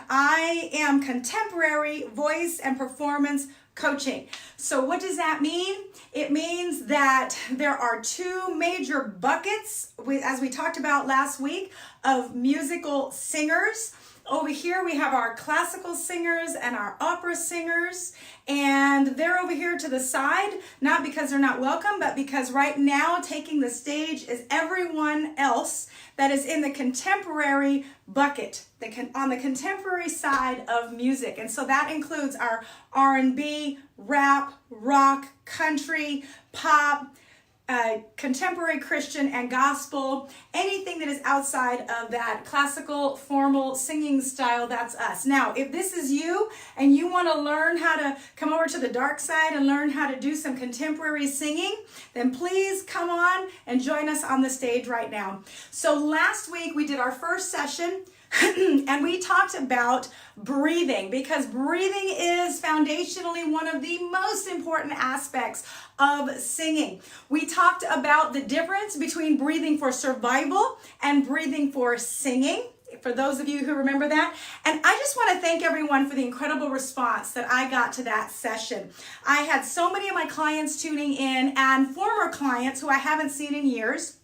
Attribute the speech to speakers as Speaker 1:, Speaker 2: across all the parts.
Speaker 1: I am contemporary voice and performance coaching. So what does that mean? It means that there are two major buckets, as we talked about last week, of musical singers. Over here we have our classical singers and our opera singers, and they're over here to the side, not because they're not welcome, but because right now taking the stage is everyone else that is in the contemporary bucket, on the contemporary side of music. And so that includes our R&B, rap, rock, country, pop, contemporary Christian and gospel, anything that is outside of that classical formal singing style, that's us. Now, if this is you and you want to learn how to come over to the dark side and learn how to do some contemporary singing, then please come on and join us on the stage right now. So last week we did our first session and we talked about breathing, because breathing is foundationally one of the most important aspects of singing. We talked about the difference between breathing for survival and breathing for singing, for those of you who remember that. And I just want to thank everyone for the incredible response that I got to that session. I had so many of my clients tuning in, and former clients who I haven't seen in years.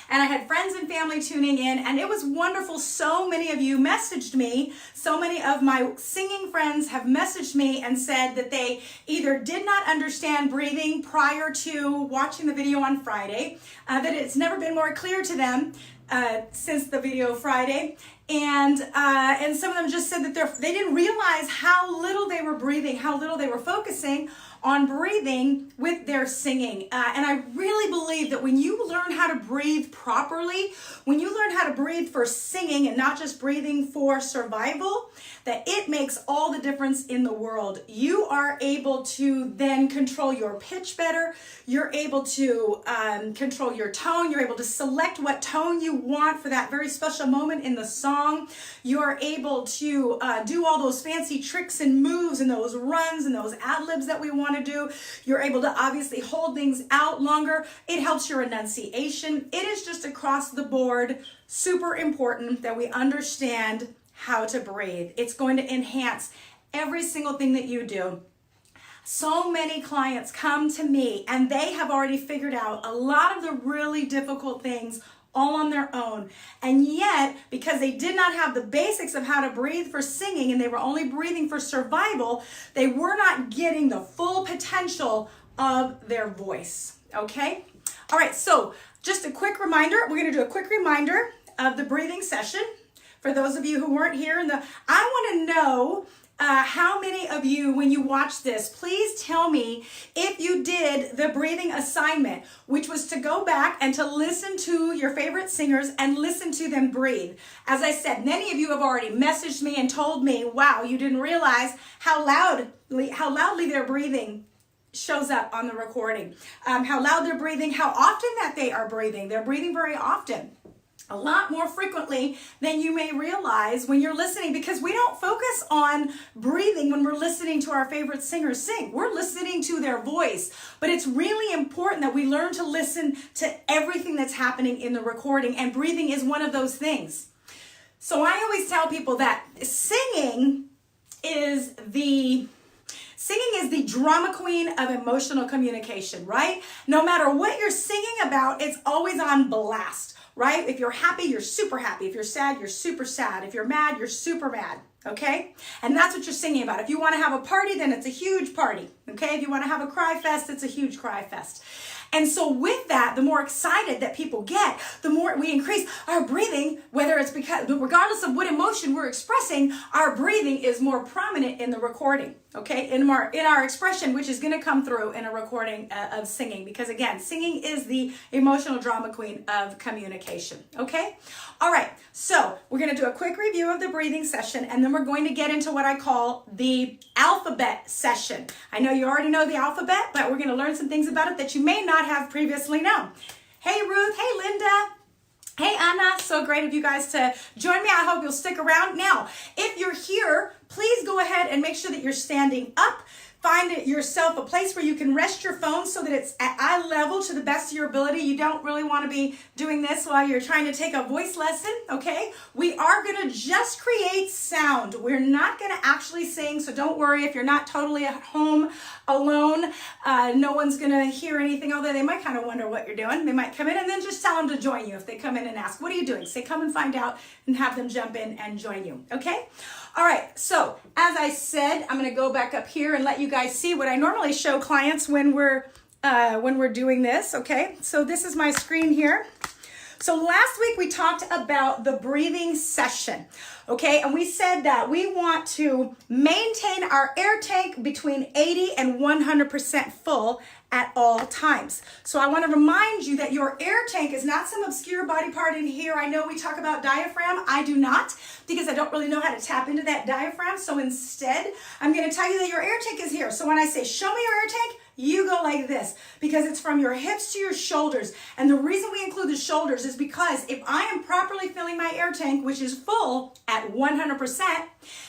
Speaker 1: And I had friends and family tuning in, and it was wonderful. So many of you messaged me. So many of my singing friends have messaged me and said that they either did not understand breathing prior to watching the video on Friday, that it's never been more clear to them since the video Friday, and some of them just said that they didn't realize how little they were breathing, how little they were focusing on breathing with their singing. And I really believe that when you learn how to breathe properly, when you learn how to breathe for singing and not just breathing for survival, that it makes all the difference in the world. You are able to then control your pitch better. You're able to control your tone. You're able to select what tone you want for that very special moment in the song. You're able to do all those fancy tricks and moves and those runs and those ad-libs that we want to do. You're able to obviously hold things out longer. It helps your enunciation. It is just across the board super important that we understand how to breathe. It's going to enhance every single thing that you do. So many clients come to me and they have already figured out a lot of the really difficult things all on their own. And yet, because they did not have the basics of how to breathe for singing and they were only breathing for survival, they were not getting the full potential of their voice. Okay? All right, so just a quick reminder. We're going to do a quick reminder of the breathing session. For those of you who weren't here, I want to know how many of you, when you watch this, please tell me if you did the breathing assignment, which was to go back and to listen to your favorite singers and listen to them breathe. As I said, many of you have already messaged me and told me, wow, you didn't realize how loudly they're breathing shows up on the recording, how loud they're breathing, how often that they are breathing. They're breathing very often. A lot more frequently than you may realize when you're listening, because we don't focus on breathing when we're listening to our favorite singers sing. We're listening to their voice, but it's really important that we learn to listen to everything that's happening in the recording, and breathing is one of those things. So I always tell people that singing is the drama queen of emotional communication, right? No matter what you're singing about, it's always on blast. Right? If you're happy, you're super happy. If you're sad, you're super sad. If you're mad, you're super mad. Okay? And that's what you're singing about. If you want to have a party, then it's a huge party. Okay? If you want to have a cry fest, it's a huge cry fest. And so with that, the more excited that people get, the more we increase our breathing, whether it's because, regardless of what emotion we're expressing, our breathing is more prominent in the recording, okay? In our expression, which is going to come through in a recording of singing, because again, singing is the emotional drama queen of communication, okay? All right, so we're going to do a quick review of the breathing session, and then we're going to get into what I call the alphabet session. I know you already know the alphabet, but we're going to learn some things about it that you may not have previously known. Hey Ruth, hey Linda, hey Anna, so great of you guys to join me. I hope you'll stick around. Now, if you're here, please go ahead and make sure that you're standing up. Find it yourself a place where you can rest your phone so that it's at eye level to the best of your ability. You don't really want to be doing this while you're trying to take a voice lesson, okay? We are going to just create sound. We're not going to actually sing, so don't worry if you're not totally at home alone. No one's going to hear anything, although they might kind of wonder what you're doing. They might come in and then just tell them to join you if they come in and ask, what are you doing? Say, come and find out, and have them jump in and join you, okay? All right, so as I said, I'm going to go back up here and let you guys see what I normally show clients when we're doing this, okay? So this is my screen here. So last week we talked about the breathing session, okay? And we said that we want to maintain our air tank between 80 and 100% full at all times. So I want to remind you that your air tank is not some obscure body part in here. I know we talk about diaphragm. I do not, because I don't really know how to tap into that diaphragm. So instead, I'm going to tell you that your air tank is here. So when I say, show me your air tank, you go like this, because it's from your hips to your shoulders. And the reason we include the shoulders is because if I am properly filling my air tank, which is full at 100%,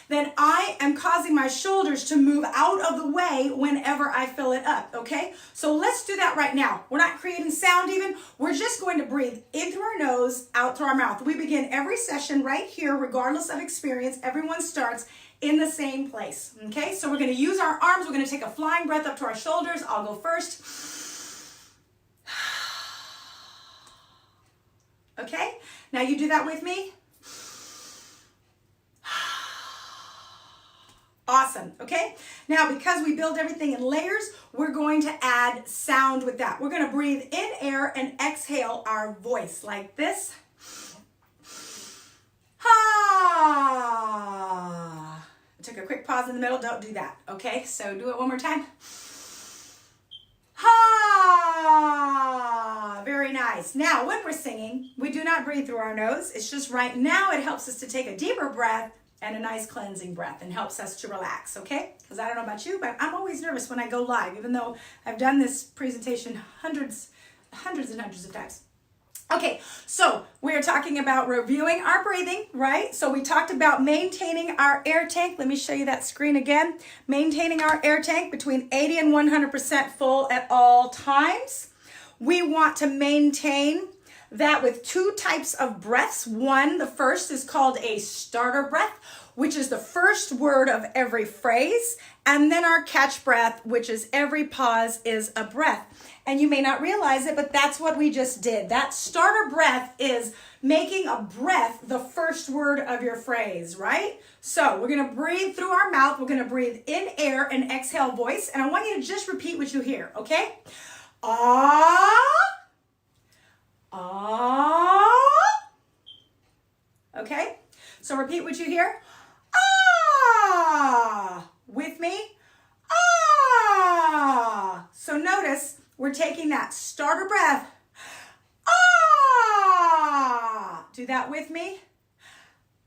Speaker 1: then I am causing my shoulders to move out of the way whenever I fill it up, okay? So let's do that right now. We're not creating sound even. We're just going to breathe in through our nose, out through our mouth. We begin every session right here, regardless of experience. Everyone starts in the same place, okay? So we're going to use our arms. We're going to take a flying breath up to our shoulders. I'll go first. Okay? Now you do that with me. Awesome, okay? Now, because we build everything in layers, we're going to add sound with that. We're going to breathe in air and exhale our voice like this. Ha! I took a quick pause in the middle. Don't do that, okay? So do it one more time. Ha! Very nice. Now, when we're singing, we do not breathe through our nose. It's just right now it helps us to take a deeper breath and a nice cleansing breath, and helps us to relax, okay? Because I don't know about you, but I'm always nervous when I go live, even though I've done this presentation hundreds and hundreds of times. Okay, so we're talking about reviewing our breathing, right? So we talked about maintaining our air tank. Let me show you that screen again. Maintaining our air tank between 80 and 100% full at all times. We want to maintain that with two types of breaths. One, the first is called a starter breath, which is the first word of every phrase. And then our catch breath, which is every pause is a breath. And you may not realize it, but that's what we just did. That starter breath is making a breath the first word of your phrase, right? So we're going to breathe through our mouth. We're going to breathe in air and exhale voice. And I want you to just repeat what you hear, okay? Ah. Ah. Okay? So repeat what you hear. Ah. With me. Ah. So notice we're taking that starter breath. Ah. Do that with me.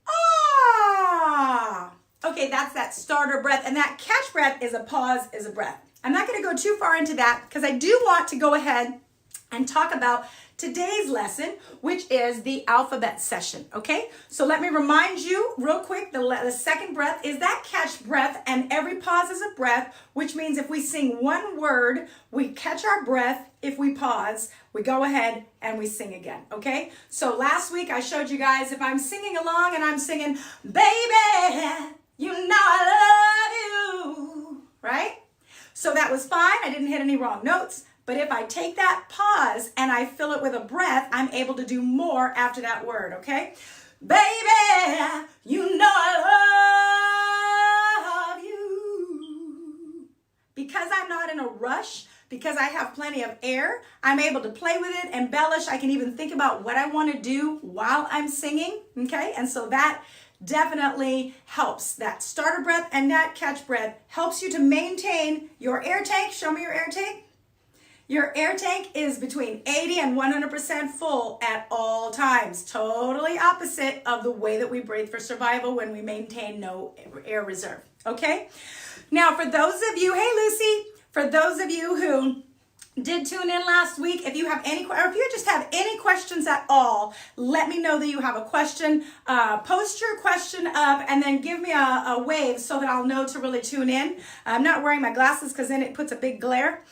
Speaker 1: Ah. Okay, that's that starter breath. And that catch breath is a pause, is a breath. I'm not going to go too far into that because I do want to go ahead and talk about today's lesson, which is the alphabet session, okay? So let me remind you real quick, the second breath is that catch breath, and every pause is a breath, which means if we sing one word, we catch our breath. If we pause, we go ahead and we sing again, okay? So last week I showed you guys if I'm singing along and I'm singing, baby, you know I love you, right? So that was fine. I didn't hit any wrong notes. But if I take that pause and I fill it with a breath, I'm able to do more after that word, okay? Baby, you know I love you. Because I'm not in a rush, because I have plenty of air, I'm able to play with it, embellish. I can even think about what I want to do while I'm singing, okay? And so that definitely helps. That starter breath and that catch breath helps you to maintain your air tank. Show me your air tank. Your air tank is between 80 and 100% full at all times. Totally opposite of the way that we breathe for survival when we maintain no air reserve, okay? Now, for those of you, hey Lucy, for those of you who did tune in last week. If you have any, or if you just have any questions at all, let me know that you have a question. Post your question up and then give me a wave so that I'll know to really tune in. I'm not wearing my glasses because then it puts a big glare.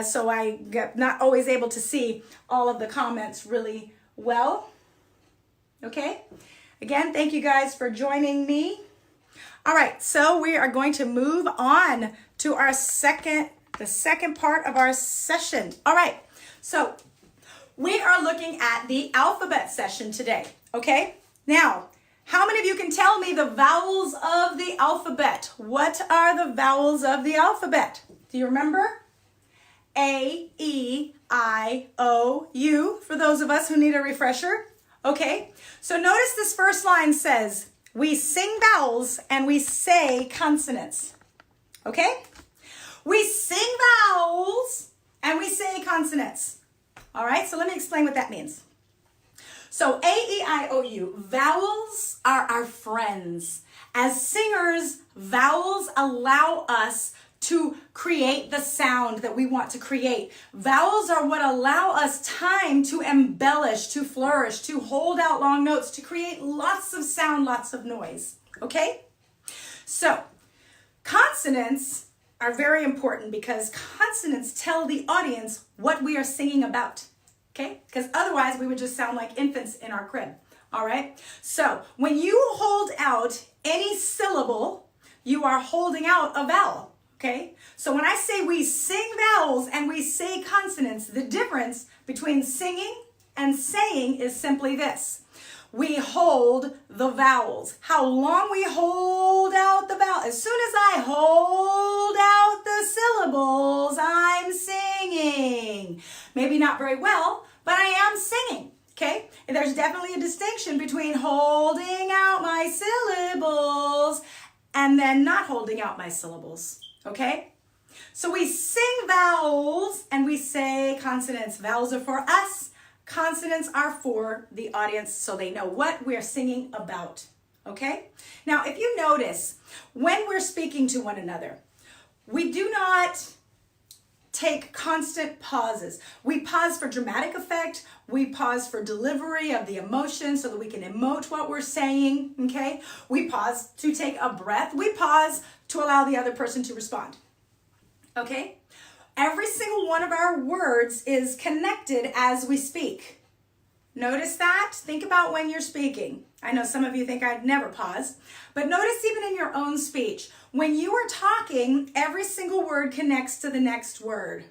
Speaker 1: So I get not always able to see all of the comments really well. Okay. Again, thank you guys for joining me. All right. So we are going to move on to our the second part of our session. All right, so we are looking at the alphabet session today, okay? Now, how many of you can tell me the vowels of the alphabet? What are the vowels of the alphabet? Do you remember? A, E, I, O, U, for those of us who need a refresher. Okay, so notice this first line says, we sing vowels and we say consonants, okay? We sing vowels and we say consonants. All right, so let me explain what that means. So A, E, I, O, U, vowels are our friends. As singers, vowels allow us to create the sound that we want to create. Vowels are what allow us time to embellish, to flourish, to hold out long notes, to create lots of sound, lots of noise, okay? So consonants are very important because consonants tell the audience what we are singing about, okay? Because otherwise we would just sound like infants in our crib, all right? So when you hold out any syllable, you are holding out a vowel, okay? So when I say we sing vowels and we say consonants, the difference between singing and saying is simply this. We hold the vowels. How long we hold out the vowel. As soon as I hold out the syllables, I'm singing. Maybe not very well, but I am singing, okay? And there's definitely a distinction between holding out my syllables and then not holding out my syllables, okay? So we sing vowels and we say consonants. Vowels are for us. Consonants are for the audience so they know what we're singing about, okay? Now, if you notice, when we're speaking to one another, we do not take constant pauses. We pause for dramatic effect. We pause for delivery of the emotion so that we can emote what we're saying, okay? We pause to take a breath. We pause to allow the other person to respond, okay? Every single one of our words is connected as we speak. Notice that? Think about when you're speaking. I know some of you think I'd never pause, but notice even in your own speech, when you are talking, every single word connects to the next word.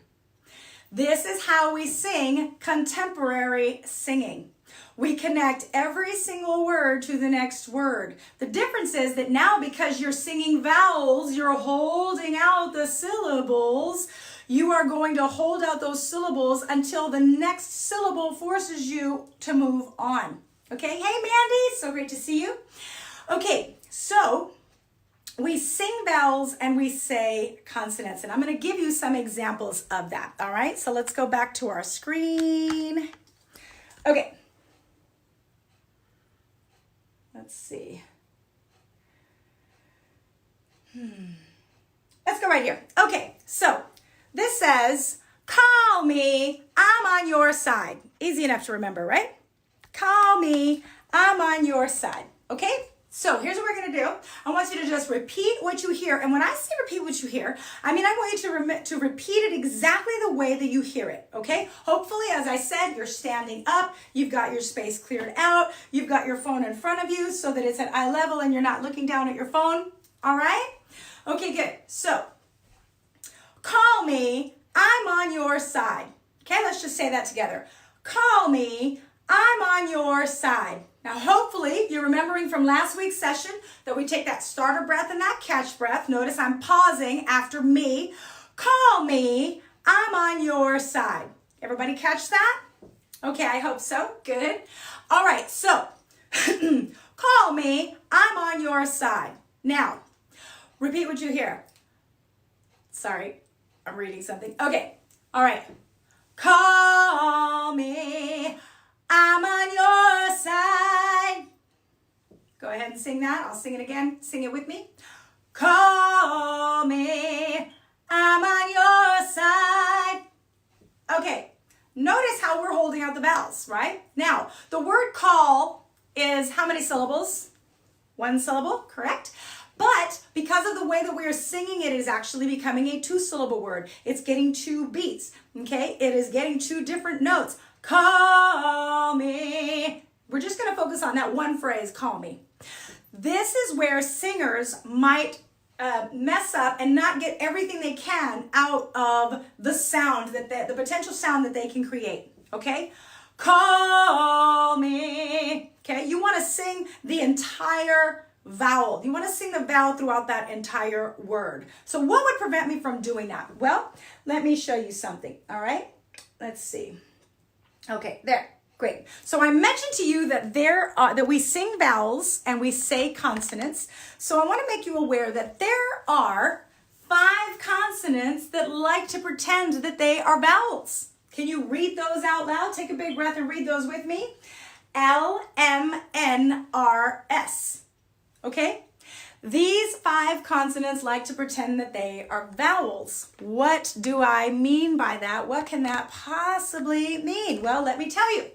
Speaker 1: This is how we sing contemporary singing. We connect every single word to the next word. The difference is that now because you're singing vowels, you're holding out the syllables. You are going to hold out those syllables until the next syllable forces you to move on. Okay, hey Mandy, so great to see you. Okay, so we sing vowels and we say consonants, and I'm going to give you some examples of that, all right? So let's go back to our screen. Okay. Let's see. Let's go right here. Okay, so this says, call me, I'm on your side. Easy enough to remember, right? Call me, I'm on your side. Okay? So here's what we're going to do. I want you to just repeat what you hear. And when I say repeat what you hear, I mean I want you to repeat it exactly the way that you hear it. Okay? Hopefully, as I said, you're standing up. You've got your space cleared out. You've got your phone in front of you so that it's at eye level and you're not looking down at your phone. All right? Okay, good. So, call me, I'm on your side. Okay, let's just say that together. Call me, I'm on your side. Now, hopefully, you're remembering from last week's session that we take that starter breath and that catch breath. Notice I'm pausing after me. Call me, I'm on your side. Everybody catch that? Okay, I hope so. Good. All right, so call me, I'm on your side. Now, repeat what you hear. Sorry, I'm reading something. Okay, all right. Call me, I'm on your side. Go ahead and sing that. I'll sing it again. Sing it with me. Call me, I'm on your side. Okay, notice how we're holding out the vowels, right? Now, the word call is how many syllables? One syllable, correct? But because of the way that we are singing it is actually becoming a two-syllable word. It's getting two beats, okay? It is getting two different notes. Call me. We're just going to focus on that one phrase, call me. This is where singers might mess up and not get everything they can out of the sound, the potential sound that they can create, okay? Call me, okay? You want to sing the entire vowel. You want to sing the vowel throughout that entire word. So what would prevent me from doing that? Well, let me show you something, all right? Let's see. Okay, there. Great. So I mentioned to you that that we sing vowels and we say consonants. So I want to make you aware that there are 5 consonants that like to pretend that they are vowels. Can you read those out loud? Take a big breath and read those with me. L-M-N-R-S. Okay? These 5 consonants like to pretend that they are vowels. What do I mean by that? What can that possibly mean? Well, let me tell you.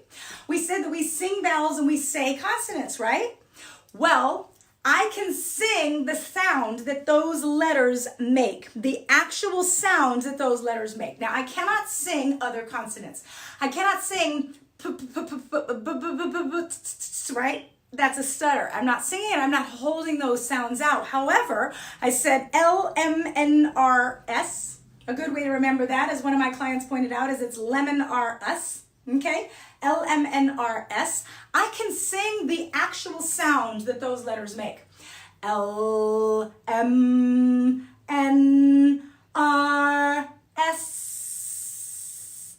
Speaker 1: We said that we sing vowels and we say consonants, right? Well, I can sing the sound that those letters make, the actual sounds that those letters make. Now, I cannot sing other consonants. I cannot sing right? That's a stutter. I'm not singing it. I'm not holding those sounds out. However, I said L-M-N-R-S. A good way to remember that, as one of my clients pointed out, is it's lemon-R-S. Okay? L-M-N-R-S. I can sing the actual sound that those letters make. L-M-N-R-S.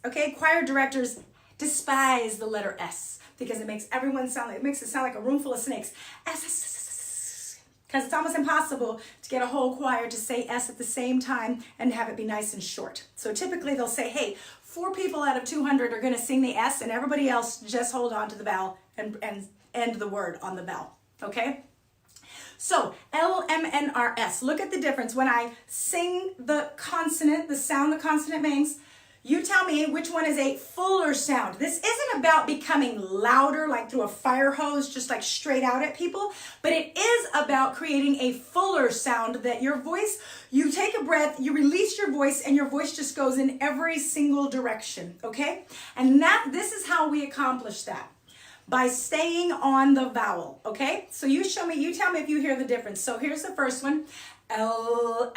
Speaker 1: Okay? Choir directors despise the letter S, because it makes everyone it makes it sound like a room full of snakes. S, because it's almost impossible to get a whole choir to say S at the same time and have it be nice and short. So typically they'll say, hey, 4 people out of 200 are going to sing the S and everybody else just hold on to the vowel and end the word on the vowel, okay? So L-M-N-R-S, look at the difference. When I sing the consonant, the sound the consonant makes, you tell me which one is a fuller sound. This isn't about becoming louder, like through a fire hose, just like straight out at people, but it is about creating a fuller sound that your voice, you take a breath, you release your voice, and your voice just goes in every single direction, okay? And this is how we accomplish that, by staying on the vowel, okay? So you tell me if you hear the difference. So here's the first one, L-M-N-R-S.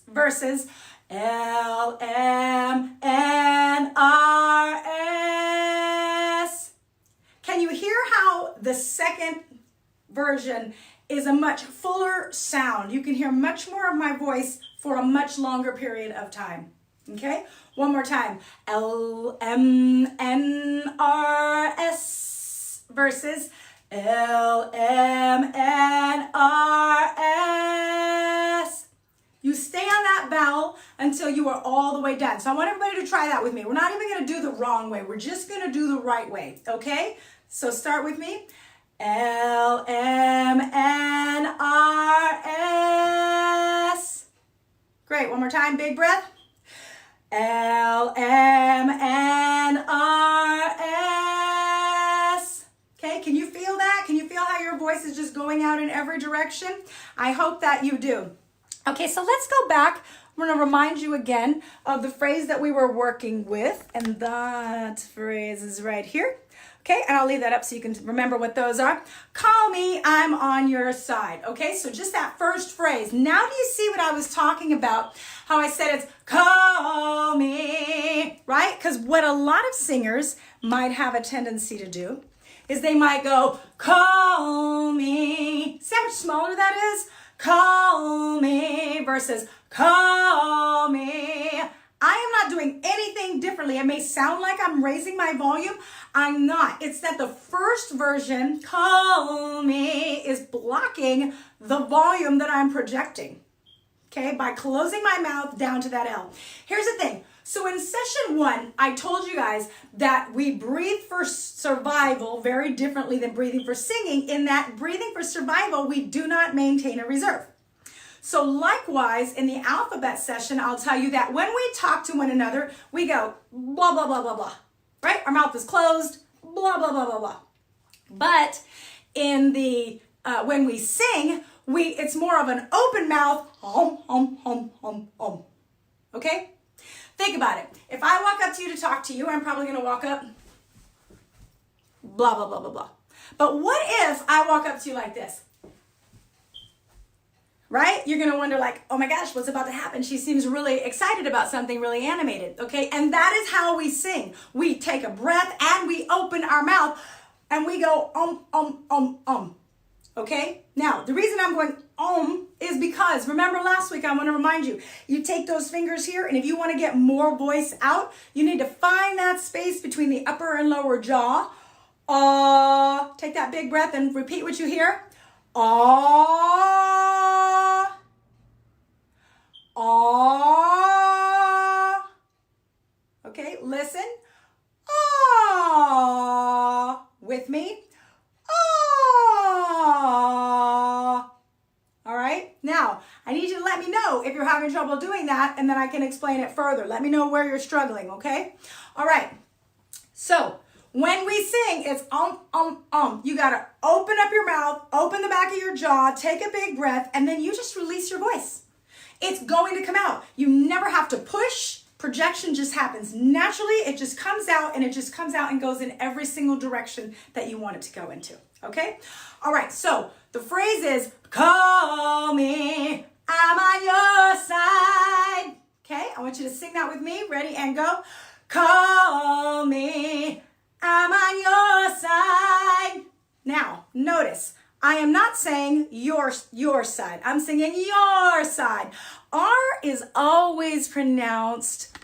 Speaker 1: versus L-M-N-R-S. Can you hear how the second version is a much fuller sound? You can hear much more of my voice for a much longer period of time. Okay? One more time. L-M-N-R-S versus L-M-N-R-S. You stay on that vowel until you are all the way done. So I want everybody to try that with me. We're not even going to do the wrong way. We're just going to do the right way, okay? So start with me. L-M-N-R-S. Great. One more time. Big breath. L-M-N-R-S. Okay, can you feel that? Can you feel how your voice is just going out in every direction? I hope that you do. Okay, so let's go back. I'm going to remind you again of the phrase that we were working with, and that phrase is right here. Okay, and I'll leave that up so you can remember what those are. Call me, I'm on your side. Okay, so just that first phrase. Now do you see what I was talking about? How I said it's call me, right? Because what a lot of singers might have a tendency to do is they might go, call me. See how much smaller that is? Call me versus call me. I am not doing anything differently. It may sound like I'm raising my volume. I'm not. It's that the first version, call me, is blocking the volume that I'm projecting, okay, by closing my mouth down to that L. Here's the thing. So in session 1, I told you guys that we breathe for survival very differently than breathing for singing, in that breathing for survival, we do not maintain a reserve. So likewise, in the alphabet session, I'll tell you that when we talk to one another, we go blah, blah, blah, blah, blah, right? Our mouth is closed, blah, blah, blah, blah, blah. But in the, when we sing, it's more of an open mouth, hum, hum, hum, hum, hum. Okay? Think about it. If I walk up to you to talk to you, I'm probably going to walk up, blah, blah, blah, blah, blah. But what if I walk up to you like this? Right? You're going to wonder like, oh my gosh, what's about to happen? She seems really excited about something, really animated. Okay? And that is how we sing. We take a breath and we open our mouth and we go Okay? Now, the reason I'm going is because, remember last week, I want to remind you, you take those fingers here, and if you want to get more voice out, you need to find that space between the upper and lower jaw. Take that big breath and repeat what you hear. Okay, listen. With me. All right. Now, I need you to let me know if you're having trouble doing that, and then I can explain it further. Let me know where you're struggling, okay? All right. So, when we sing, it's You got to open up your mouth, open the back of your jaw, take a big breath, and then you just release your voice. It's going to come out. You never have to push. Projection just happens naturally. It just comes out, and it just comes out and goes in every single direction that you want it to go into. Okay? All right. So the phrase is, call me, I'm on your side. Okay? I want you to sing that with me. Ready and go. Call me, I'm on your side. Now, notice, I am not saying your side. I'm singing your side. R is always pronounced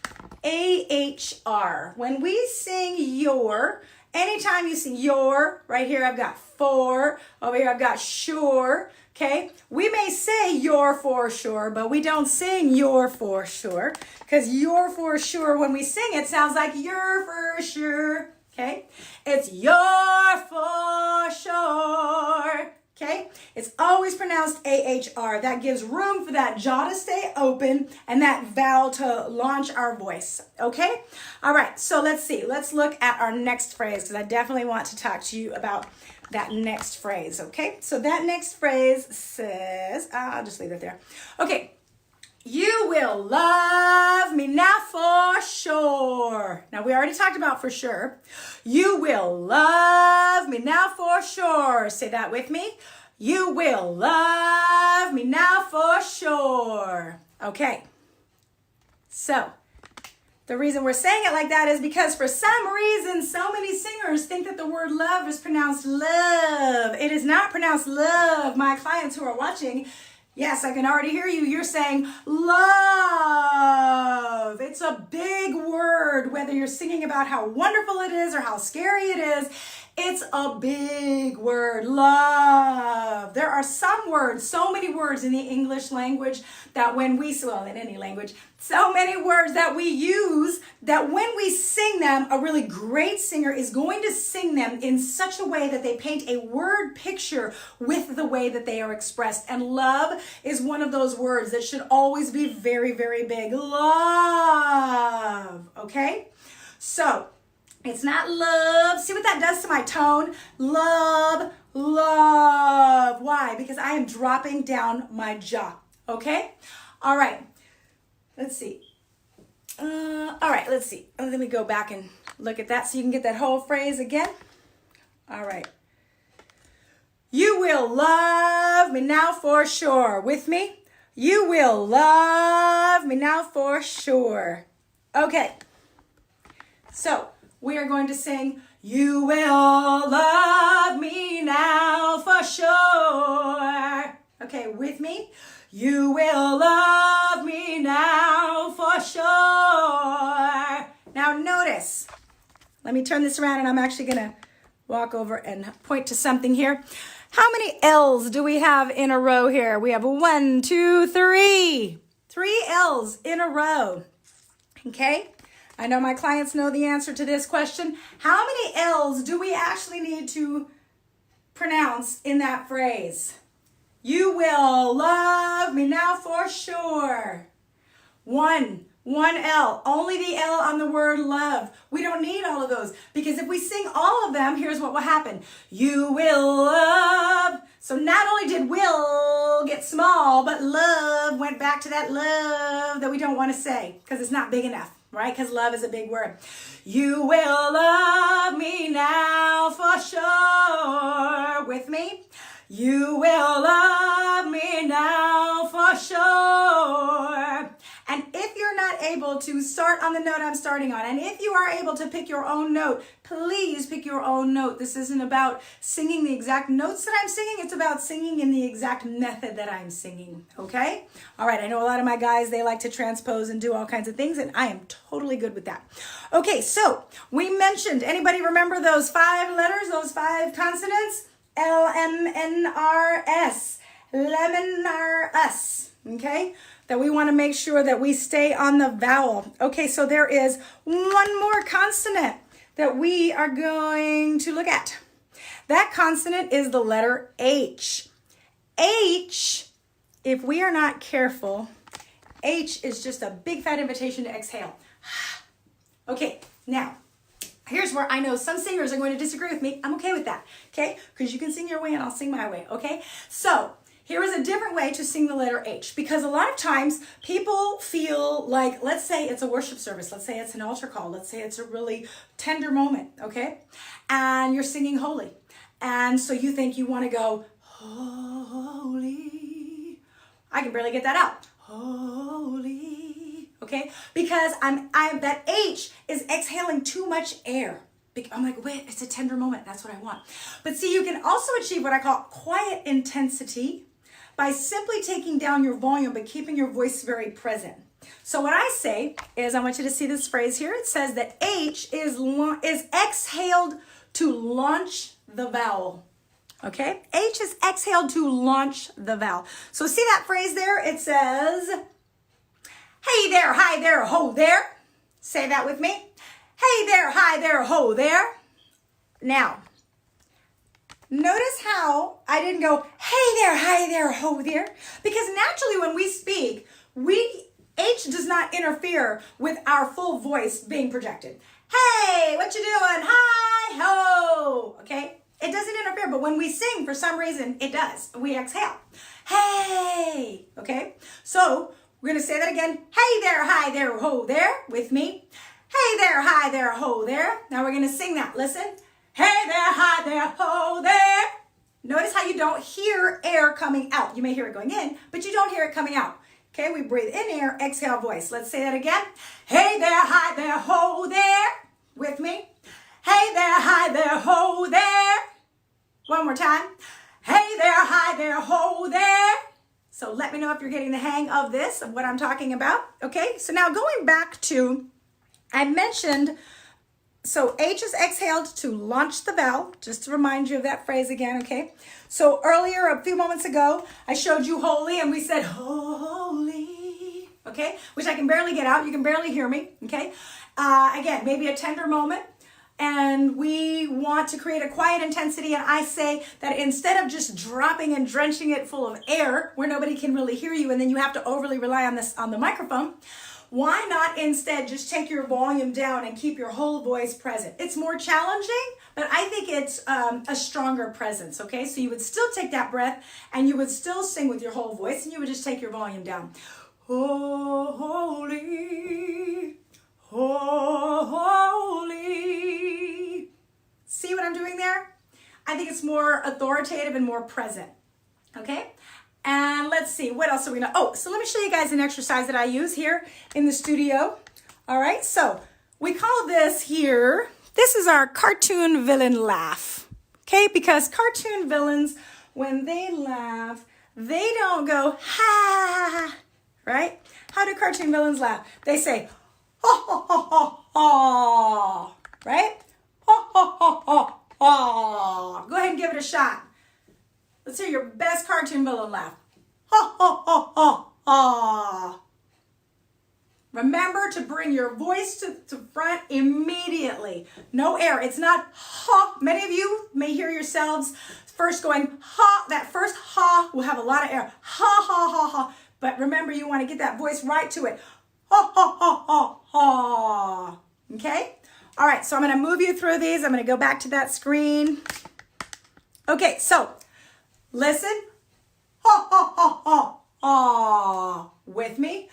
Speaker 1: AHR. When we sing your, anytime you sing your, right here I've got for, over here I've got sure, okay? We may say you're for sure, but we don't sing you're for sure, because you're for sure, when we sing it, sounds like you're for sure, okay? It's you're for sure. Okay, it's always pronounced AHR. That gives room for that jaw to stay open and that vowel to launch our voice. Okay, all right, so let's see. Let's look at our next phrase, because I definitely want to talk to you about that next phrase. Okay, so that next phrase says, I'll just leave it there. Okay, you will love me now for sure. Now, we already talked about for sure. You will love me now for sure. Say that with me. You will love me now for sure. Okay. So, the reason we're saying it like that is because for some reason, so many singers think that the word love is pronounced love. It is not pronounced love. My clients who are watching, yes, I can already hear you. You're saying love. It's a big word, whether you're singing about how wonderful it is or how scary it is. It's a big word, love. There are some words, so many words in the English language that when we, well, in any language, so many words that we use that when we sing them, a really great singer is going to sing them in such a way that they paint a word picture with the way that they are expressed. And love is one of those words that should always be very, very big. Love, okay? So, it's not love. See what that does to my tone? Love, love. Why? Because I am dropping down my jaw. Okay? All right. Let's see. All right, let's see. Let me go back and look at that so you can get that whole phrase again. All right. You will love me now for sure. With me? You will love me now for sure. Okay. So, we are going to sing, you will love me now for sure. Okay, with me? You will love me now for sure. Now notice, let me turn this around and I'm actually going to walk over and point to something here. How many L's do we have in a row here? We have 1, 2, 3. 3 L's in a row. Okay? I know my clients know the answer to this question. How many L's do we actually need to pronounce in that phrase? You will love me now for sure. One L, only the L on the word love. We don't need all of those because if we sing all of them, here's what will happen. You will love. So not only did will get small, but love went back to that love that we don't want to say because it's not big enough, right? Because love is a big word. You will love me now for sure. With me? You will love me now for sure. And if you're not able to start on the note I'm starting on, and if you are able to pick your own note, please pick your own note. This isn't about singing the exact notes that I'm singing. It's about singing in the exact method that I'm singing, okay? All right, I know a lot of my guys, they like to transpose and do all kinds of things, and I am totally good with that. Okay, so we mentioned, anybody remember those 5 letters, those 5 consonants? LMNRS, lemon-r-us, okay? That we want to make sure that we stay on the vowel. Okay, so there is one more consonant that we are going to look at. That consonant is the letter H. H, if we are not careful, H is just a big fat invitation to exhale. Okay, now, here's where I know some singers are going to disagree with me. I'm okay with that, okay? Because you can sing your way and I'll sing my way, okay? So, here is a different way to sing the letter H, because a lot of times people feel like, let's say it's a worship service, let's say it's an altar call, let's say it's a really tender moment, okay? And you're singing holy. And so you think you want to go, holy. I can barely get that out. Holy, okay? Because that H is exhaling too much air. I'm like, wait, it's a tender moment. That's what I want. But see, you can also achieve what I call quiet intensity by simply taking down your volume but keeping your voice very present. So what I say is, I want you to see this phrase here. It says that H is exhaled to launch the vowel. Okay? H is exhaled to launch the vowel. So see that phrase there? It says, hey there, hi there, ho there. Say that with me. Hey there, hi there, ho there. Now, notice how I didn't go, hey there, hi there, ho there. Because naturally when we speak, H does not interfere with our full voice being projected. Hey, what you doing? Hi, ho. Okay? It doesn't interfere, but when we sing, for some reason, it does. We exhale. Hey. Okay? So, we're going to say that again. Hey there, hi there, ho there. With me. Hey there, hi there, ho there. Now we're going to sing that. Listen. Hey there, hi there, ho there. Notice how you don't hear air coming out. You may hear it going in, but you don't hear it coming out. Okay, we breathe in air, exhale voice. Let's say that again. Hey there, hi there, ho there. With me. Hey there, hi there, ho there. One more time. Hey there, hi there, ho there. So let me know if you're getting the hang of this, of what I'm talking about. Okay, so now going back to, I mentioned, so H is exhaled to launch the vowel, just to remind you of that phrase again, okay? So earlier, a few moments ago, I showed you holy and we said holy, okay? Which I can barely get out, you can barely hear me, okay? Again, maybe a tender moment, and we want to create a quiet intensity, and I say that instead of just dropping and drenching it full of air where nobody can really hear you and then you have to overly rely on the microphone, why not instead just take your volume down and keep your whole voice present? It's more challenging, but I think it's a stronger presence, okay? So you would still take that breath and you would still sing with your whole voice and you would just take your volume down. Holy, holy. See what I'm doing there? I think it's more authoritative and more present, okay? And let's see, what else are we gonna, so let me show you guys an exercise that I use here in the studio. All right, so we call this here, this is our cartoon villain laugh, okay? Because cartoon villains, when they laugh, they don't go, ha, right? How do cartoon villains laugh? They say, ha, ha, ha, ha, ha, right? Ha, ha, ha, ha, ha. Go ahead and give it a shot. Let's hear your best cartoon villain laugh. Ha, ha, ha, ha, ha. Remember to bring your voice to front immediately. No air. It's not ha. Many of you may hear yourselves first going ha, that first ha will have a lot of air. Ha, ha, ha, ha. But remember, you want to get that voice right to it. Ha, ha, ha, ha, ha. Okay? All right, so I'm going to move you through these. I'm going to go back to that screen. Okay, so listen. Ha, ha, ha, ha, ha. With me.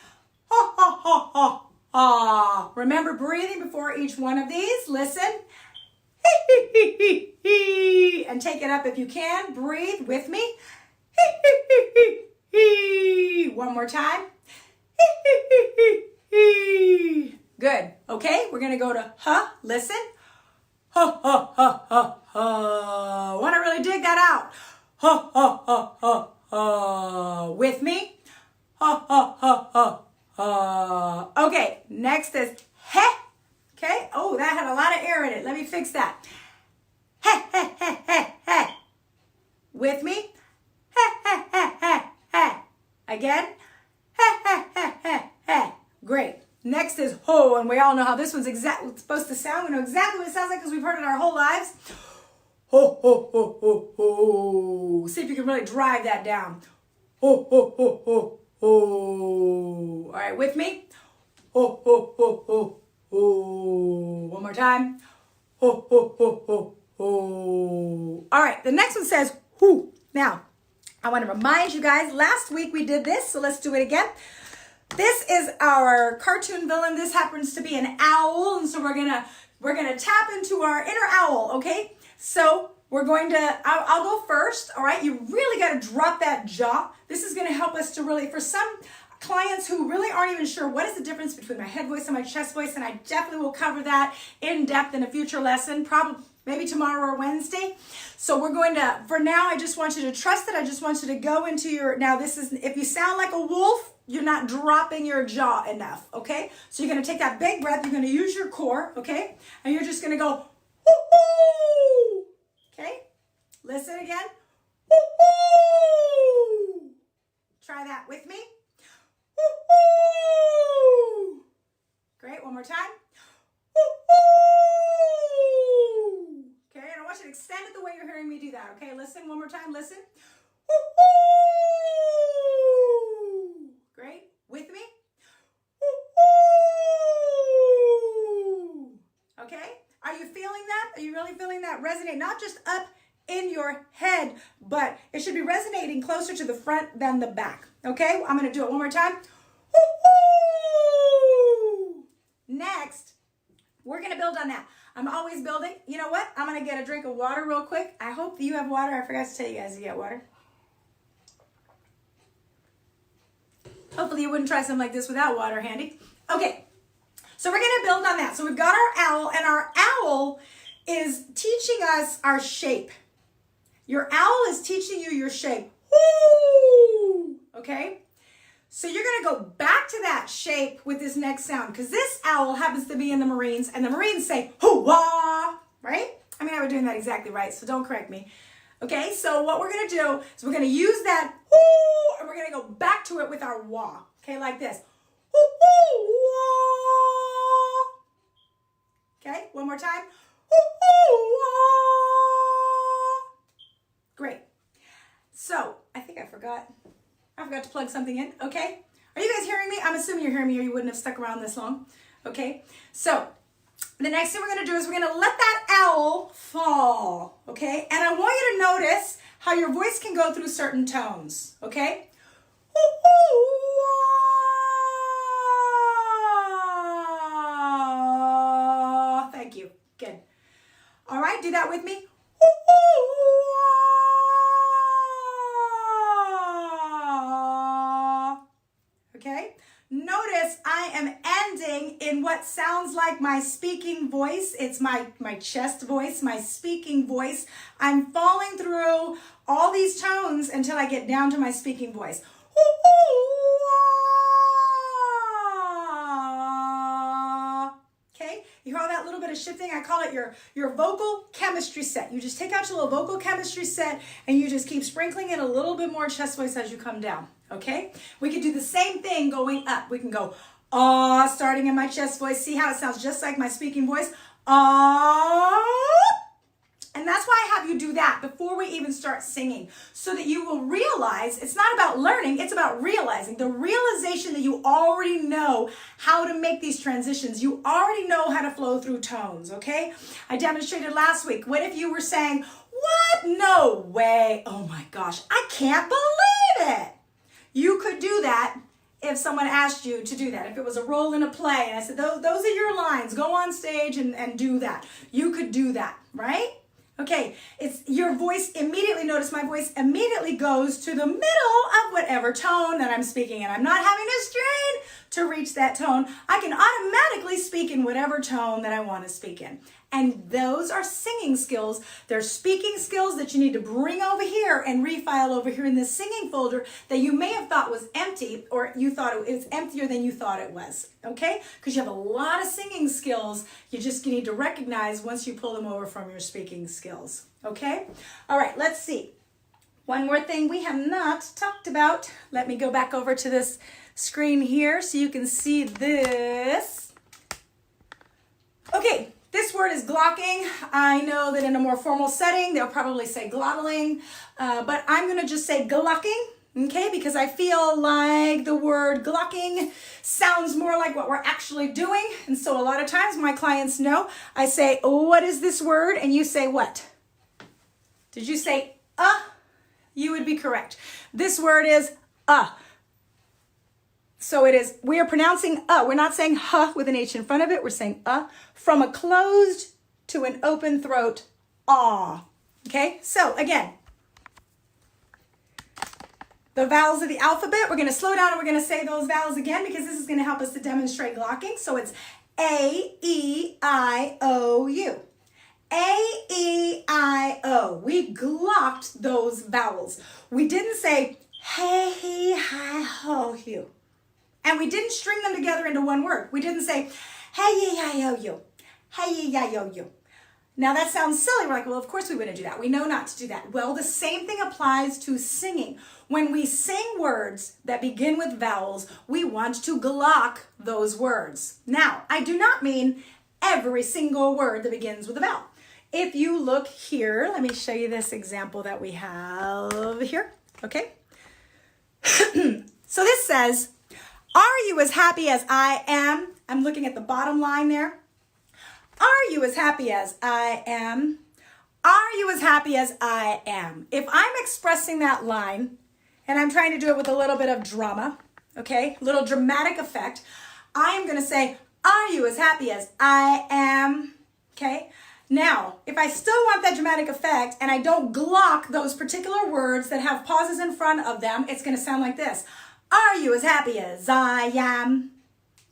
Speaker 1: Ha, ha, ha, ha, ha. Remember breathing before each one of these. Listen. And take it up if you can. Breathe with me. One more time. Good. Okay, we're going to go to ha. Listen. Ha, ha, ha, ha, ha. Want to really dig that out. Ha, ha, ha, ha, ha. With me. Ha, ha, ha, ha, ha. Okay, next is he. Okay. Oh, that had a lot of air in it. Let me fix that. He, he, he, he, he. With me. He, he, he, he, he. Again. He, he, he, he, he. Great. Next is ho, and we all know how this one's exactly supposed to sound. We know exactly what it sounds like because we've heard it our whole lives. Ho, ho, ho, ho, ho. See if you can really drive that down. Ho, ho, ho, ho, ho. All right, with me. Ho, ho, ho, ho, ho. One more time. Ho, ho, ho, ho, ho. All right, the next one says who. Now, I want to remind you guys, last week we did this, so let's do it again. This is our cartoon villain. This happens to be an owl, and so we're gonna tap into our inner owl, okay? So we're going to, I'll go first, all right? You really got to drop that jaw. This is going to help us to really, for some clients who really aren't even sure what is the difference between my head voice and my chest voice, and I definitely will cover that in depth in a future lesson, probably maybe tomorrow or Wednesday. So we're going to, for now, I just want you to trust it. I just want you to go into your, now this is, if you sound like a wolf, you're not dropping your jaw enough, okay? So you're going to take that big breath. You're going to use your core, okay? And you're just going to go, woo-hoo! Okay? Listen again. Woo-hoo! Try that with me. Woo-hoo! Great. One more time. Woo-hoo! Okay? And I want you to extend it the way you're hearing me do that, okay? Listen. One more time. Listen. Woo-hoo! Great. With me. Woo-hoo! Okay? Are you feeling that? Are you really feeling that resonate? Not just up in your head, but it should be resonating closer to the front than the back. Okay? I'm going to do it one more time. Woo-hoo! Next, we're going to build on that. I'm always building. You know what? I'm going to get a drink of water real quick. I hope that you have water. I forgot to tell you guys to get water. Hopefully you wouldn't try something like this without water handy. Okay, so we're going to build on that. So we've got our owl, and our owl is teaching us our shape. Your owl is teaching you your shape. Woo! Okay? So you're going to go back to that shape with this next sound, because this owl happens to be in the Marines, and the Marines say, hoo-wah, right? I mean, I was doing that exactly right, so don't correct me. Okay, so what we're going to do is we're going to use that whoo, and we're going to go back to it with our wah. Okay, like this. Wah. Okay, one more time. Wah. Great. So, I think I forgot to plug something in, okay? Are you guys hearing me? I'm assuming you're hearing me or you wouldn't have stuck around this long. Okay, so the next thing we're going to do is we're going to let that owl fall, okay? And I want you to notice how your voice can go through certain tones, okay? Thank you. Good. All right, do that with me. Okay? Notice I am ending in what sounds like my speaking voice. It's my chest voice, my speaking voice. I'm falling through all these tones until I get down to my speaking voice. Okay? You hear all that little bit of shifting? I call it your vocal chemistry set. You just take out your little vocal chemistry set and you just keep sprinkling in a little bit more chest voice as you come down. Okay? We can do the same thing going up. We can go, ah, starting in my chest voice. See how it sounds just like my speaking voice? Ah. first. And that's why I have you do that before we even start singing, so that you will realize it's not about learning, it's about realizing. The realization that you already know how to make these transitions. You already know how to flow through tones, okay? I demonstrated last week. What if you were saying, what? No way. Oh my gosh, I can't believe it. You could do that if someone asked you to do that. If it was a role in a play and I said, those are your lines, go on stage and do that. You could do that, right? Okay, it's your voice immediately, notice my voice immediately goes to the middle of whatever tone that I'm speaking in. I'm not having to strain to reach that tone. I can automatically speak in whatever tone that I want to speak in. And those are singing skills. They're speaking skills that you need to bring over here and refile over here in this singing folder that you may have thought was empty, or you thought it was emptier than you thought it was, okay? Because you have a lot of singing skills. You just need to recognize once you pull them over from your speaking skills, okay? All right, let's see. One more thing we have not talked about. Let me go back over to this screen here so you can see this. Okay. This word is glocking. I know that in a more formal setting, they'll probably say glottling, but I'm going to just say glocking, okay, because I feel like the word glocking sounds more like what we're actually doing. And so a lot of times my clients know, I say, what is this word? And you say what? Did you say You would be correct. This word is So it is, we are pronouncing we're not saying huh with an H in front of it. We're saying from a closed to an open throat, ah. Okay, so again, the vowels of the alphabet, we're going to slow down and we're going to say those vowels again because this is going to help us to demonstrate glocking. So it's A, E, I, O, U. A, E, I, O. We glocked those vowels. We didn't say hey, he, hi, ho, you. And we didn't string them together into one word. We didn't say, hey, ye, ya, yo, you. Hey, ye, ya, yo, you. Now that sounds silly. We're like, well, of course we wouldn't do that. We know not to do that. Well, the same thing applies to singing. When we sing words that begin with vowels, we want to glock those words. Now, I do not mean every single word that begins with a vowel. If you look here, let me show you this example that we have here. Okay. So this says, are you as happy as I am? I'm looking at the bottom line there. Are you as happy as I am? Are you as happy as I am? If I'm expressing that line, and I'm trying to do it with a little bit of drama, okay, a little dramatic effect, I am going to say, are you as happy as I am? Okay. Now, if I still want that dramatic effect and I don't glock those particular words that have pauses in front of them, it's going to sound like this. Are you as happy as I am?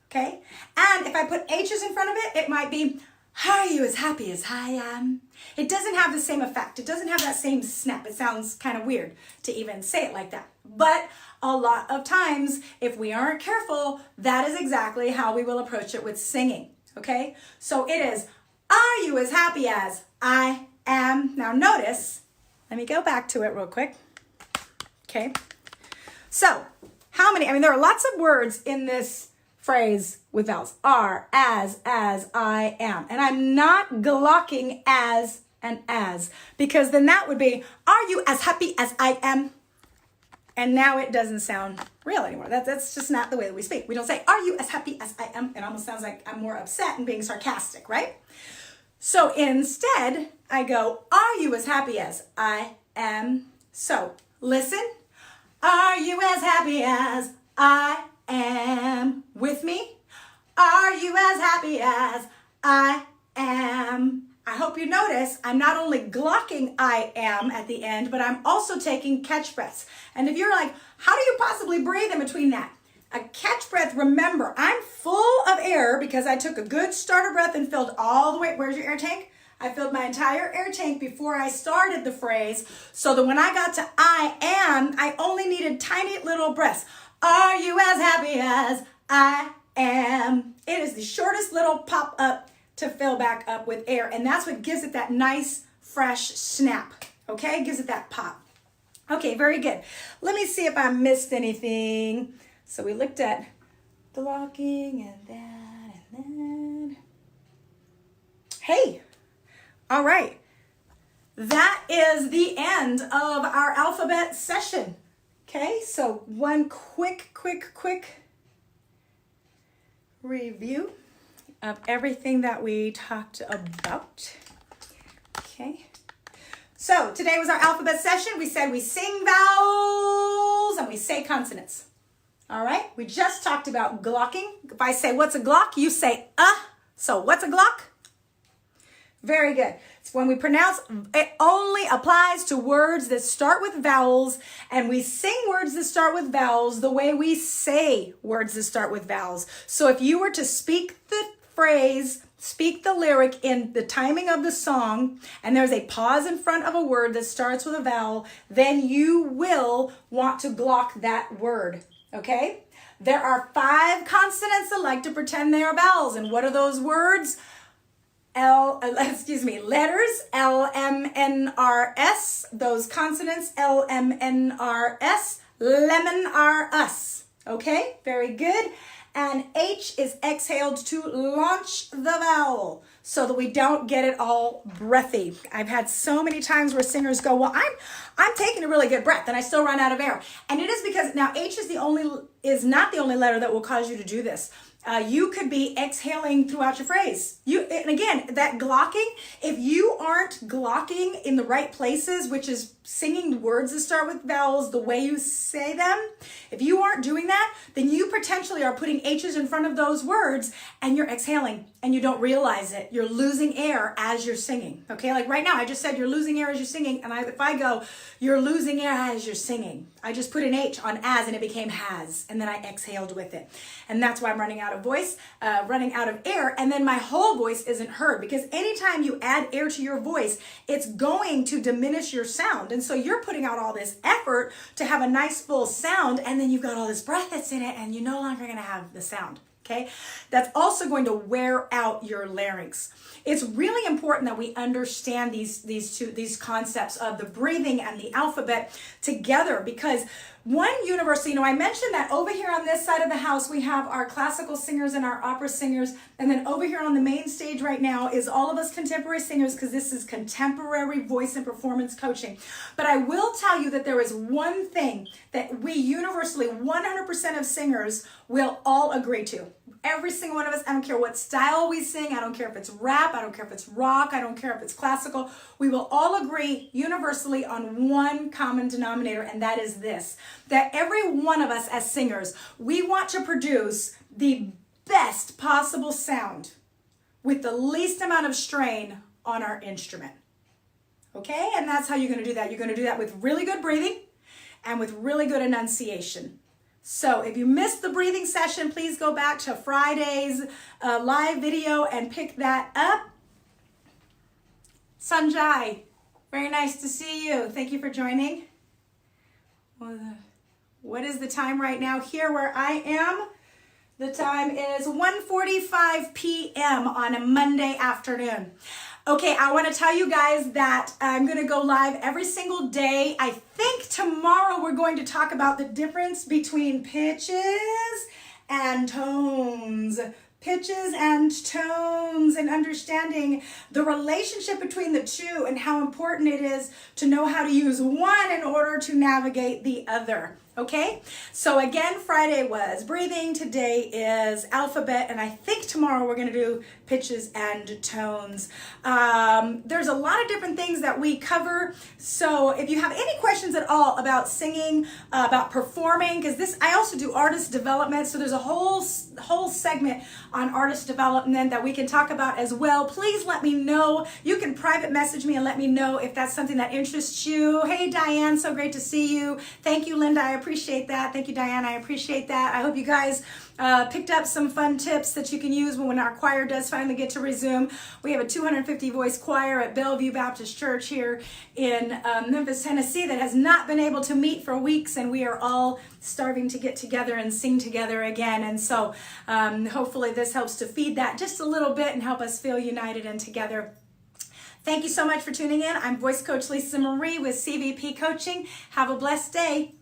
Speaker 1: Okay. And if I put H's in front of it, it might be, are you as happy as I am? It doesn't have the same effect. It doesn't have that same snap. It sounds kind of weird to even say it like that. But a lot of times, if we aren't careful, that is exactly how we will approach it with singing. Okay. So it is, are you as happy as I am? Now notice, let me go back to it real quick. Okay. So how many, there are lots of words in this phrase with vowels. Are, as, I am. And I'm not glocking as and as, because then that would be, are you as happy as I am? And now it doesn't sound real anymore. That's just not the way that we speak. We don't say, are you as happy as I am? It almost sounds like I'm more upset and being sarcastic, right? So instead, I go, are you as happy as I am? So listen. Are you as happy as I am? With me? Are you as happy as I am? I hope you notice I'm not only glocking I am at the end, but I'm also taking catch breaths. And if you're like, how do you possibly breathe in between that? A catch breath, remember, I'm full of air because I took a good starter breath and filled all the way. Where's your air tank? I filled my entire air tank before I started the phrase, so that when I got to I am, I only needed tiny little breaths. Are you as happy as I am? It is the shortest little pop up to fill back up with air, and that's what gives it that nice, fresh snap, okay? Gives it that pop. Okay, very good. Let me see if I missed anything. So we looked at glocking and that and that. Hey. All right. that is the end of our alphabet session. Okay, so one quick review of everything that we talked about. Okay, so today was our alphabet session. We said we sing vowels and we say consonants. All right, we just talked about glocking. If I say, what's a glock? You say, So what's a glock? Very good. It's when we pronounce, it only applies to words that start with vowels, and we sing words that start with vowels the way we say words that start with vowels. So if you were to speak the phrase, speak the lyric in the timing of the song, and there's a pause in front of a word that starts with a vowel, then you will want to glock that word. Okay? There are 5 consonants that like to pretend they are vowels. And what are those words? Letters, L-M-N-R-S. Those consonants, L-M-N-R-S. Lemon are us. Okay? Very good. And H is exhaled to launch the vowel so that we don't get it all breathy. I've had so many times where singers go, well, I'm taking a really good breath and I still run out of air. And it is because now H is not the only letter that will cause you to do this. You could be exhaling throughout your phrase. And again, that glocking, if you aren't glocking in the right places, which is singing words that start with vowels the way you say them, if you aren't doing that, then you potentially are putting H's in front of those words and you're exhaling and you don't realize it. You're losing air as you're singing. Okay, like right now, I just said you're losing air as you're singing. And if I go, you're losing air as you're singing, I just put an H on as and it became has. And then I exhaled with it. And that's why I'm running out of voice, running out of air. And then my whole voice isn't heard, because anytime you add air to your voice, it's going to diminish your sound. And so you're putting out all this effort to have a nice full sound, and then you've got all this breath that's in it, and you're no longer going to have the sound. Okay, that's also going to wear out your larynx. It's really important that we understand these concepts of the breathing and the alphabet together, because one university, I mentioned that over here on this side of the house, we have our classical singers and our opera singers. And then over here on the main stage right now is all of us contemporary singers, because this is contemporary voice and performance coaching. But I will tell you that there is one thing that we universally, 100% of singers will all agree to. Every single one of us, I don't care what style we sing, I don't care if it's rap, I don't care if it's rock, I don't care if it's classical, we will all agree universally on one common denominator, and that is this, that every one of us as singers, we want to produce the best possible sound with the least amount of strain on our instrument. Okay, and that's how you're going to do that. You're going to do that with really good breathing and with really good enunciation. So if you missed the breathing session, please go back to Friday's live video and pick that up. Sanjay, very nice to see you. Thank you for joining. What is the time right now here where I am? The time is 1:45 p.m. on a Monday afternoon. Okay, I want to tell you guys that I'm going to go live every single day. I think tomorrow we're going to talk about the difference between pitches and tones. Pitches and tones, and understanding the relationship between the two and how important it is to know how to use one in order to navigate the other. Okay, so again, Friday was breathing, today is alphabet, and I think tomorrow we're going to do pitches and tones. There's a lot of different things that we cover, so if you have any questions at all about singing, about performing, because I also do artist development, so there's a whole segment on artist development that we can talk about as well. Please let me know. You can private message me and let me know if that's something that interests you. Hey, Diane, so great to see you. Thank you, Linda. I appreciate that. Thank you, Diane. I appreciate that. I hope you guys picked up some fun tips that you can use when our choir does finally get to resume. We have a 250 voice choir at Bellevue Baptist Church here in Memphis, Tennessee that has not been able to meet for weeks, and we are all starving to get together and sing together again. And so hopefully this helps to feed that just a little bit and help us feel united and together. Thank you so much for tuning in. I'm voice coach Lisa Marie with CVP Coaching. Have a blessed day.